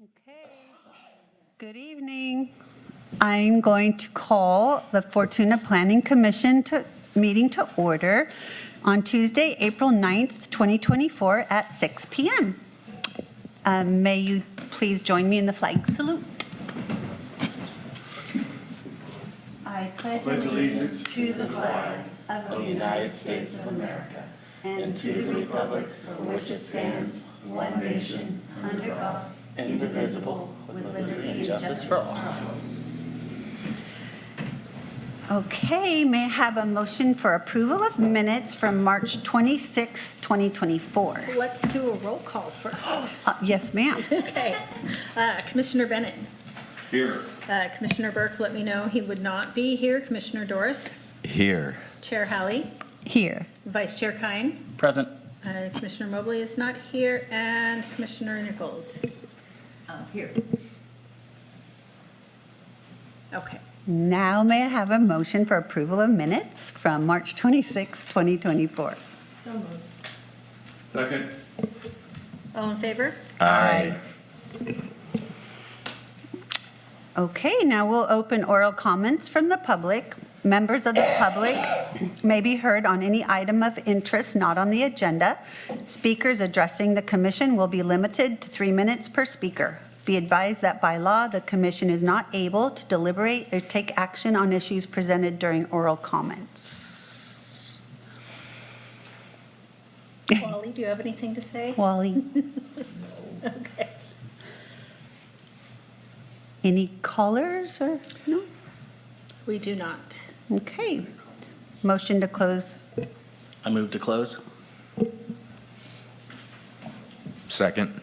Okay, good evening. I'm going to call the Fortuna Planning Commission meeting to order on Tuesday, April 9th, 2024 at 6 p.m. May you please join me in the flag salute. I pledge allegiance to the flag of the United States of America and to the republic for which it stands, one nation, under God, indivisible, with liberty and justice for all. Okay, may I have a motion for approval of minutes from March 26, 2024? Let's do a roll call first. Yes, ma'am. Okay. Commissioner Bennett. Here. Commissioner Burke let me know he would not be here. Commissioner Doris. Here. Chair Halley. Here. Vice Chair Kine. Present. Commissioner Mobley is not here. And Commissioner Nichols. Here. Okay. Now may I have a motion for approval of minutes from March 26, 2024? So moved. Second. All in favor? Aye. Okay, now we'll open oral comments from the public. Members of the public may be heard on any item of interest not on the agenda. Speakers addressing the commission will be limited to 3 minutes per speaker. Be advised that by law, the commission is not able to deliberate or take action on issues presented during oral comments. Wally, do you have anything to say? Wally, Okay. any callers or no? We do not. Okay. Motion to close. I move to close. Second.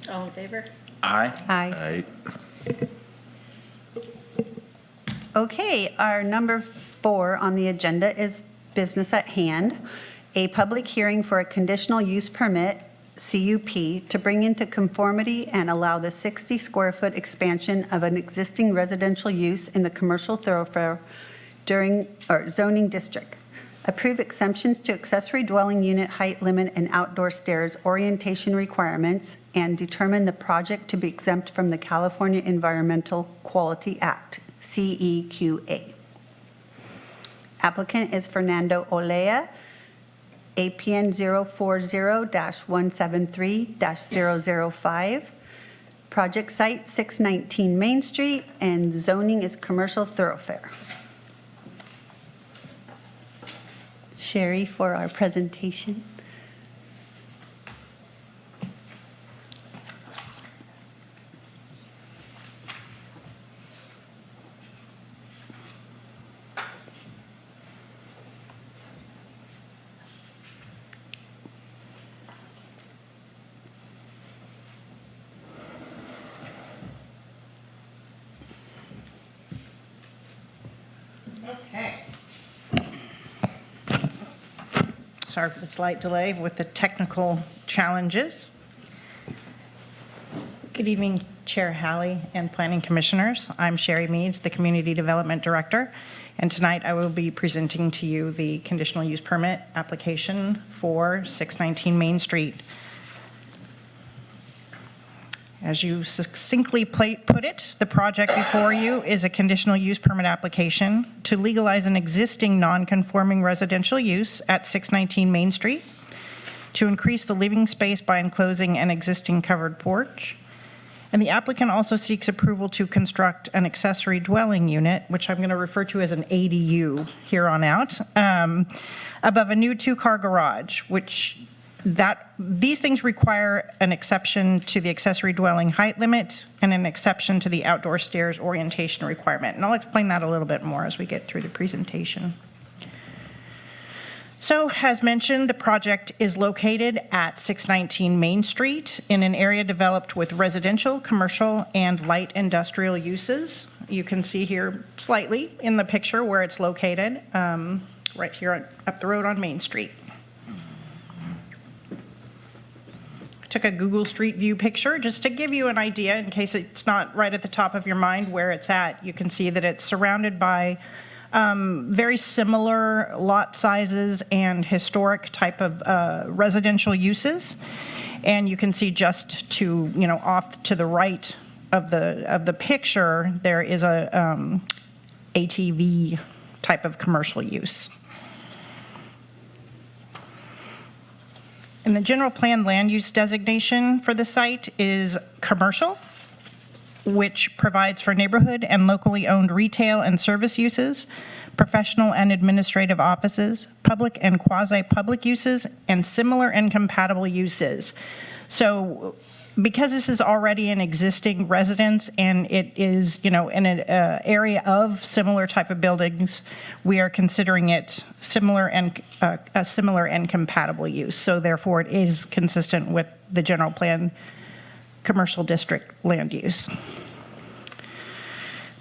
All in favor? Aye. Aye. Okay, our number 4 on the agenda is business at hand, a public hearing for a conditional use permit, CUP, to bring into conformity and allow the 60 square foot expansion of an existing residential use in the commercial thoroughfare zoning district. Approve exemptions to accessory dwelling unit height limit and outdoor stairs orientation requirements, and determine the project to be exempt from the California Environmental Quality Act, CEQA. Applicant is Fernando Olea, APN 040-173-005. Project site 619 Main Street, and zoning is commercial thoroughfare. Sherry for our presentation. Okay. Sorry for the slight delay with the technical challenges. Good evening, Chair Halley and Planning Commissioners. I'm Sherry Meads, the Community Development Director, and tonight I will be presenting to you the conditional use permit application for 619 Main Street. As you succinctly put it, the project before you is a conditional use permit application to legalize an existing non-conforming residential use at 619 Main Street, to increase the living space by enclosing an existing covered porch. And the applicant also seeks approval to construct an accessory dwelling unit, which I'm going to refer to as an ADU here on out, above a new 2-car garage, these things require an exception to the accessory dwelling height limit and an exception to the outdoor stairs orientation requirement. And I'll explain that a little bit more as we get through the presentation. So, as mentioned, the project is located at 619 Main Street in an area developed with residential, commercial, and light industrial uses. You can see here slightly in the picture where it's located, right here up the road on Main Street. Took a Google Street View picture just to give you an idea in case it's not right at the top of your mind where it's at. You can see that it's surrounded by very similar lot sizes and historic type of residential uses. And you can see just to, off to the right of the picture, there is a ATV type of commercial use. And the general plan land use designation for the site is commercial, which provides for neighborhood and locally owned retail and service uses, professional and administrative offices, public and quasi-public uses, and similar and compatible uses. So because this is already an existing residence and it is, in an area of similar type of buildings, we are considering it similar and compatible use. So therefore, it is consistent with the general plan commercial district land use.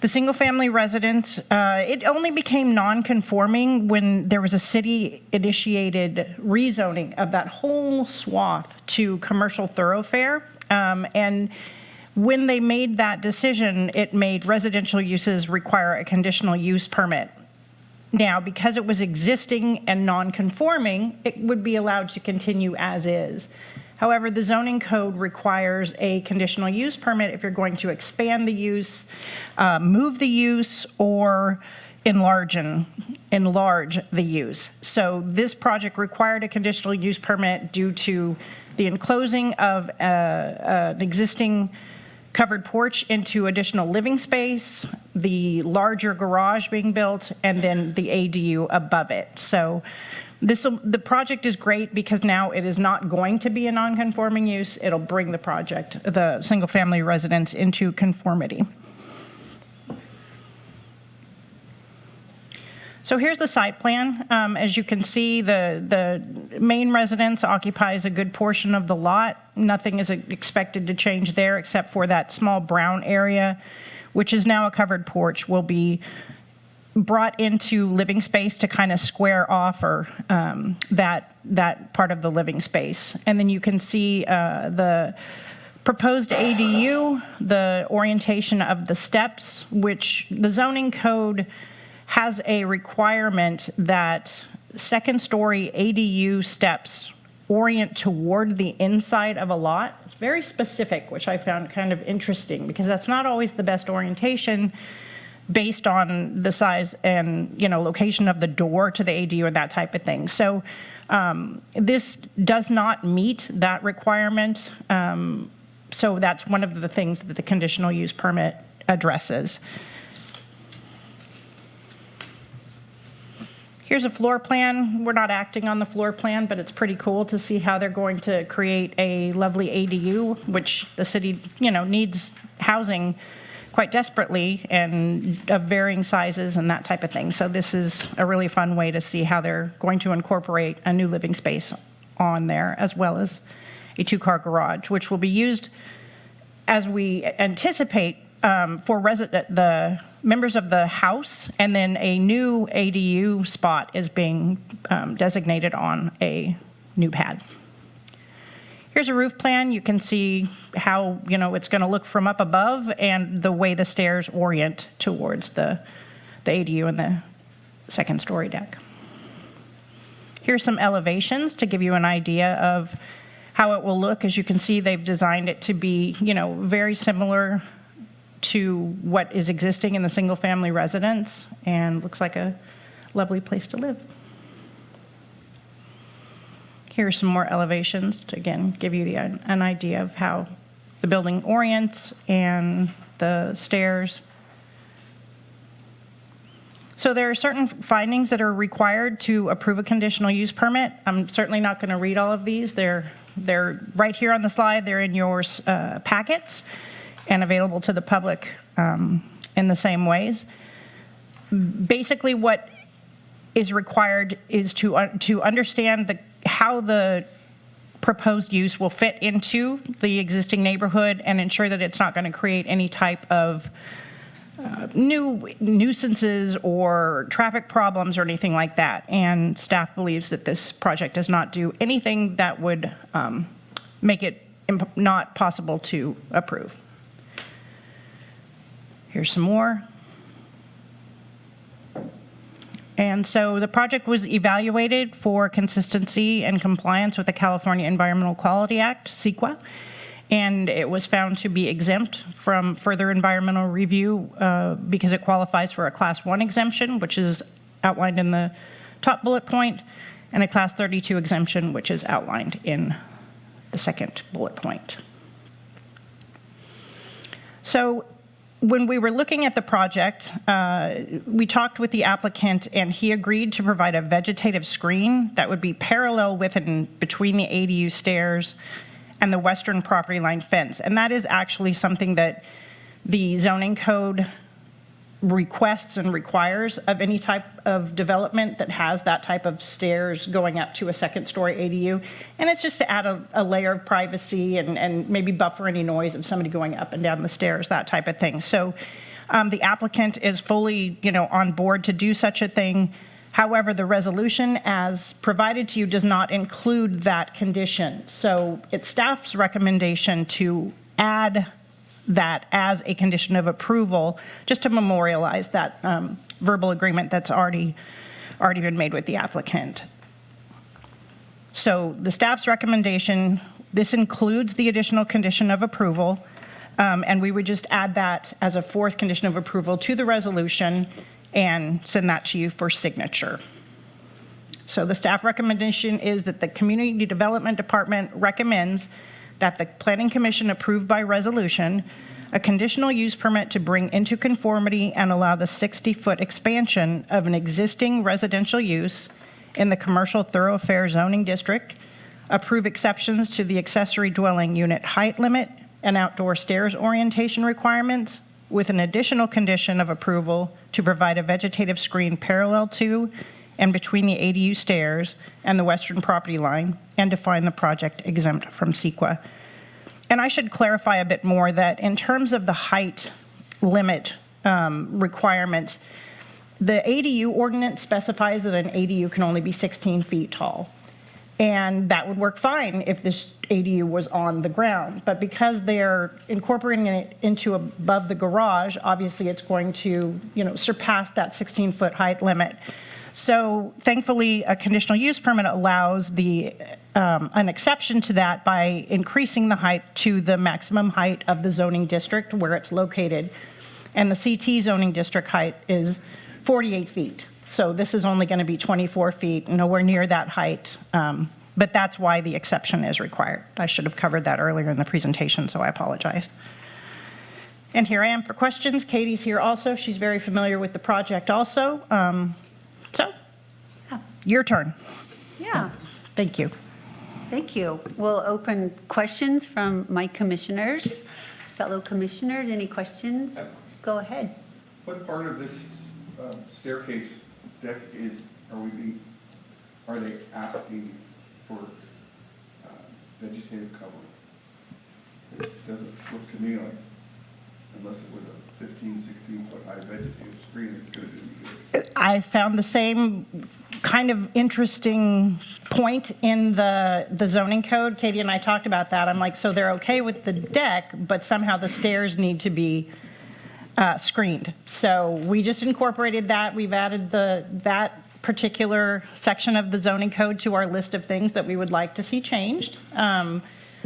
The single-family residence, it only became non-conforming when there was a city-initiated rezoning of that whole swath to commercial thoroughfare. And when they made that decision, it made residential uses require a conditional use permit. Now, because it was existing and non-conforming, it would be allowed to continue as is. However, the zoning code requires a conditional use permit if you're going to expand the use, move the use, or enlarge the use. So this project required a conditional use permit due to the enclosing of an existing covered porch into additional living space, the larger garage being built, and then the ADU above it. So the project is great because now it is not going to be a non-conforming use. It'll bring the single-family residence into conformity. So here's the site plan. As you can see, the main residence occupies a good portion of the lot. Nothing is expected to change there except for that small brown area, which is now a covered porch, will be brought into living space to kind of square off that part of the living space. And then you can see the proposed ADU, the orientation of the steps, which the zoning code has a requirement that second-story ADU steps orient toward the inside of a lot. It's very specific, which I found kind of interesting because that's not always the best orientation based on the size and location of the door to the ADU and that type of thing. So this does not meet that requirement. So that's one of the things that the conditional use permit addresses. Here's a floor plan. We're not acting on the floor plan, but it's pretty cool to see how they're going to create a lovely ADU, which the city, needs housing quite desperately and of varying sizes and that type of thing. So this is a really fun way to see how they're going to incorporate a new living space on there, as well as a 2-car garage, which will be used as we anticipate for the members of the house, and then a new ADU spot is being designated on a new pad. Here's a roof plan. You can see how it's going to look from up above and the way the stairs orient towards the ADU and the second-story deck. Here's some elevations to give you an idea of how it will look. As you can see, they've designed it to be very similar to what is existing in the single-family residence, and looks like a lovely place to live. Here are some more elevations to, again, give you an idea of how the building orients and the stairs. So there are certain findings that are required to approve a conditional use permit. I'm certainly not going to read all of these. They're right here on the slide. They're in your packets and available to the public in the same ways. Basically, what is required is to understand how the proposed use will fit into the existing neighborhood and ensure that it's not going to create any type of new nuisances or traffic problems or anything like that. And staff believes that this project does not do anything that would make it not possible to approve. Here's some more. And so the project was evaluated for consistency and compliance with the California Environmental Quality Act, CEQA, and it was found to be exempt from further environmental review because it qualifies for a Class 1 exemption, which is outlined in the top bullet point, and a Class 32 exemption, which is outlined in the second bullet point. So when we were looking at the project, we talked with the applicant, and he agreed to provide a vegetative screen that would be parallel with and between the ADU stairs and the western property line fence. And that is actually something that the zoning code requests and requires of any type of development that has that type of stairs going up to a second-story ADU. And it's just to add a layer of privacy and maybe buffer any noise of somebody going up and down the stairs, that type of thing. So the applicant is fully, on board to do such a thing. However, the resolution as provided to you does not include that condition. So it's staff's recommendation to add that as a condition of approval, just to memorialize that verbal agreement that's already been made with the applicant. So the staff's recommendation, this includes the additional condition of approval, and we would just add that as a fourth condition of approval to the resolution and send that to you for signature. So the staff recommendation is that the Community Development Department recommends that the Planning Commission approve by resolution a conditional use permit to bring into conformity and allow the 60-foot expansion of an existing residential use in the commercial thoroughfare zoning district, approve exceptions to the accessory dwelling unit height limit and outdoor stairs orientation requirements, with an additional condition of approval to provide a vegetative screen parallel to and between the ADU stairs and the western property line, and define the project exempt from CEQA. And I should clarify a bit more that in terms of the height limit requirements, the ADU ordinance specifies that an ADU can only be 16 feet tall. And that would work fine if this ADU was on the ground. But because they're incorporating it into above the garage, obviously it's going to, surpass that 16-foot height limit. So thankfully, a conditional use permit allows an exception to that by increasing the height to the maximum height of the zoning district where it's located. And the CT zoning district height is 48 feet. So this is only going to be 24 feet, nowhere near that height. But that's why the exception is required. I should have covered that earlier in the presentation, so I apologize. And here I am for questions. Katie's here also. She's very familiar with the project also. So, your turn. Yeah, Thank you. thank you. We'll open questions from my commissioners. Fellow commissioners, any questions? Go ahead. What part of this staircase deck are they asking for vegetative cover? It doesn't look to me like, unless it was a 15, 16-foot high vegetative screen, it's going to do good. I found the same kind of interesting point in the zoning code. Katie and I talked about that. I'm like, so they're okay with the deck, but somehow the stairs need to be screened. So we just incorporated that. We've added that particular section of the zoning code to our list of things that we would like to see changed.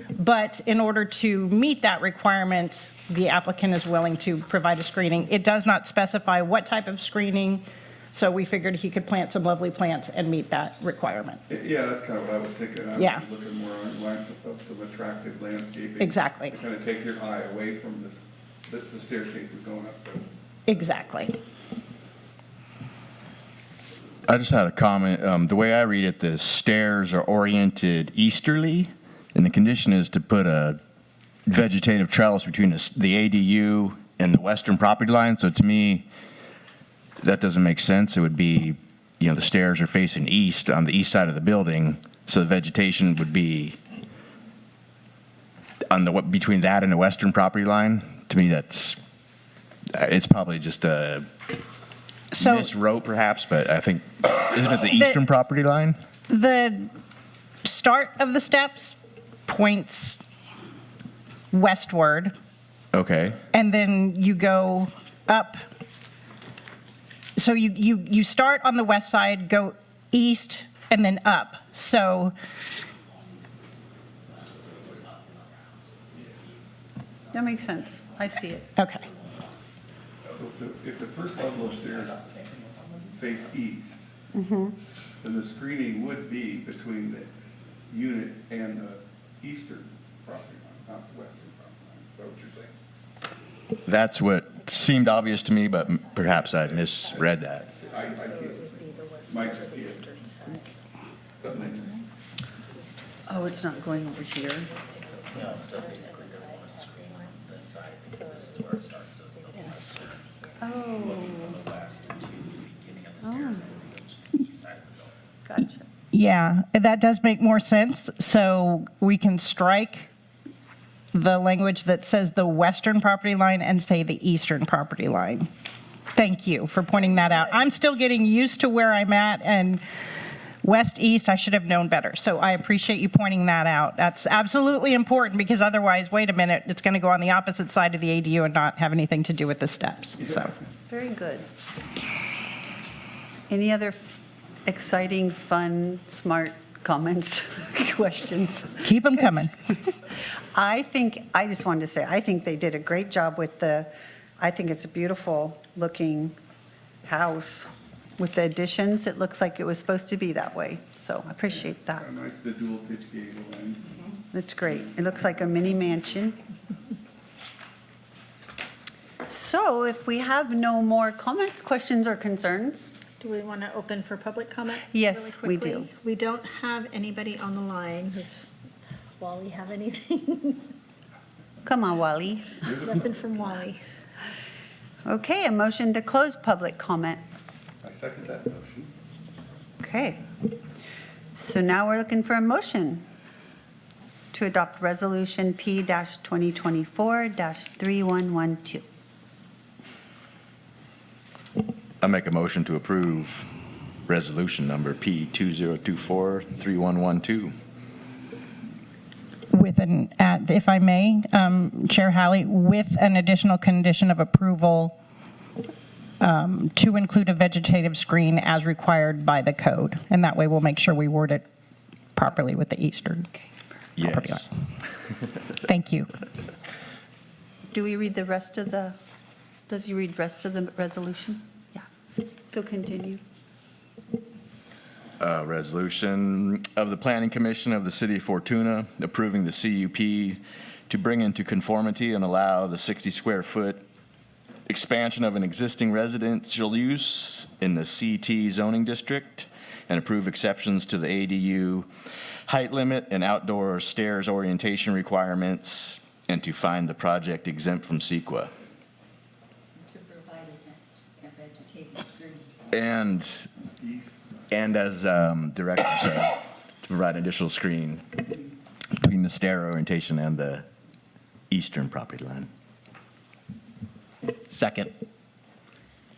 But in order to meet that requirement, the applicant is willing to provide a screening. It does not specify what type of screening, so we figured he could plant some lovely plants and meet that requirement. Yeah, that's kind of what I was thinking. I Yeah. was looking more on lines of some attractive landscaping. Exactly. To kind of take your eye away from the staircase is going up. Exactly. I just had a comment. The way I read it, the stairs are oriented easterly, and the condition is to put a vegetative trellis between the ADU and the western property line. So to me, that doesn't make sense. It would be, the stairs are facing east on the east side of the building, so the vegetation would be on between that and the western property line. To me, it's probably just a miswrote perhaps, but I think, isn't it the eastern property line? The start of the steps points westward, Okay. and then you go up so you start on the west side, go east, and then up. So, That makes sense. I see it. okay. If the first level of stairs face east, Mm-hmm. then the screening would be between the unit and the eastern property line, not the western property line. Is that what you're saying? That's what seemed obvious to me, but perhaps I misread that. I see it. Mike, yeah. That makes sense. Oh, it's not going over here. Yeah, so basically they're going to screen this side, because this is where it starts, so it's the west. Oh, From the west to the beginning of the stairs, and then it goes to the east side of the building. gotcha. Yeah, that does make more sense. So we can strike the language that says the western property line and say the eastern property line. Thank you for pointing that out. I'm still getting used to where I'm at, and west, east, I should have known better. So I appreciate you pointing that out. That's absolutely important, because otherwise, wait a minute, it's going to go on the opposite side of the ADU and not have anything to do with the steps. So, Very good. Any other exciting, fun, smart comments, questions? keep them coming. I just wanted to say, I think they did a great job with I think it's a beautiful looking house with the additions. It looks like it was supposed to be that way. So I appreciate that. Kinda nice, the dual pitch gable end. That's great. It looks like a mini mansion. So if we have no more comments, questions, or concerns, Do we want to open for public comment? Yes, really we do. quickly? We don't have anybody on the line. Does Wally have anything? come on, Wally. Nothing from Wally. Okay, a motion to close public comment. I second that motion. Okay. So now we're looking for a motion to adopt Resolution P-2024-3112. I make a motion to approve resolution number P2024-3112. With if I may, Chair Halley, with an additional condition of approval to include a vegetative screen as required by the code. And that way we'll make sure we word it properly with the eastern property Yes. line. Thank you. Do we read the rest of does he read rest of the resolution? Yeah. So continue. Resolution of the Planning Commission of the City of Fortuna approving the CUP to bring into conformity and allow the 60-square-foot expansion of an existing residential use in the CT zoning district and approve exceptions to the ADU height limit and outdoor stairs orientation requirements, and to find the project exempt from CEQA. To provide a vegetative screen. And as director said, to provide an additional screen between the stair orientation and the eastern property line. Second.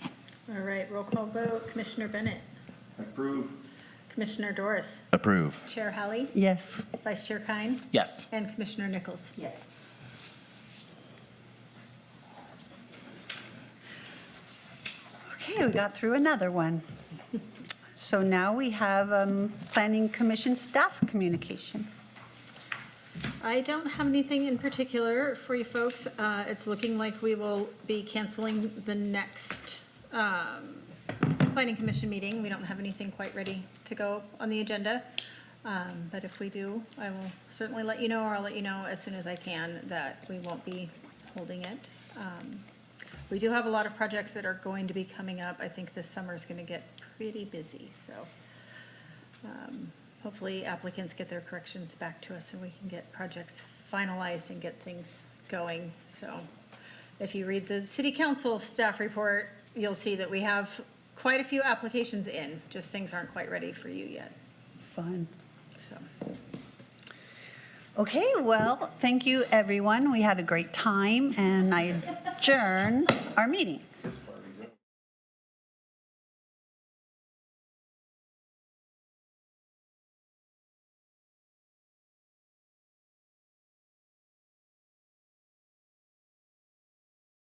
All right, roll call vote. Commissioner Bennett, Approve. Commissioner Doris, Approve. Chair Halley, Yes. Vice Chair Kine, Yes. and Commissioner Nichols. Yes. Okay, we got through another one. So now we have Planning Commission staff communication. I don't have anything in particular for you folks. It's looking like we will be canceling the next Planning Commission meeting. We don't have anything quite ready to go on the agenda. But if we do, I will certainly let you know, or I'll let you know as soon as I can that we won't be holding it. We do have a lot of projects that are going to be coming up. I think this summer is going to get pretty busy, so hopefully applicants get their corrections back to us and we can get projects finalized and get things going. So if you read the city council staff report, you'll see that we have quite a few applications in, just things aren't quite ready for you yet, Fun. so. Okay, well, thank you, everyone. We had a great time, and I adjourn our meeting.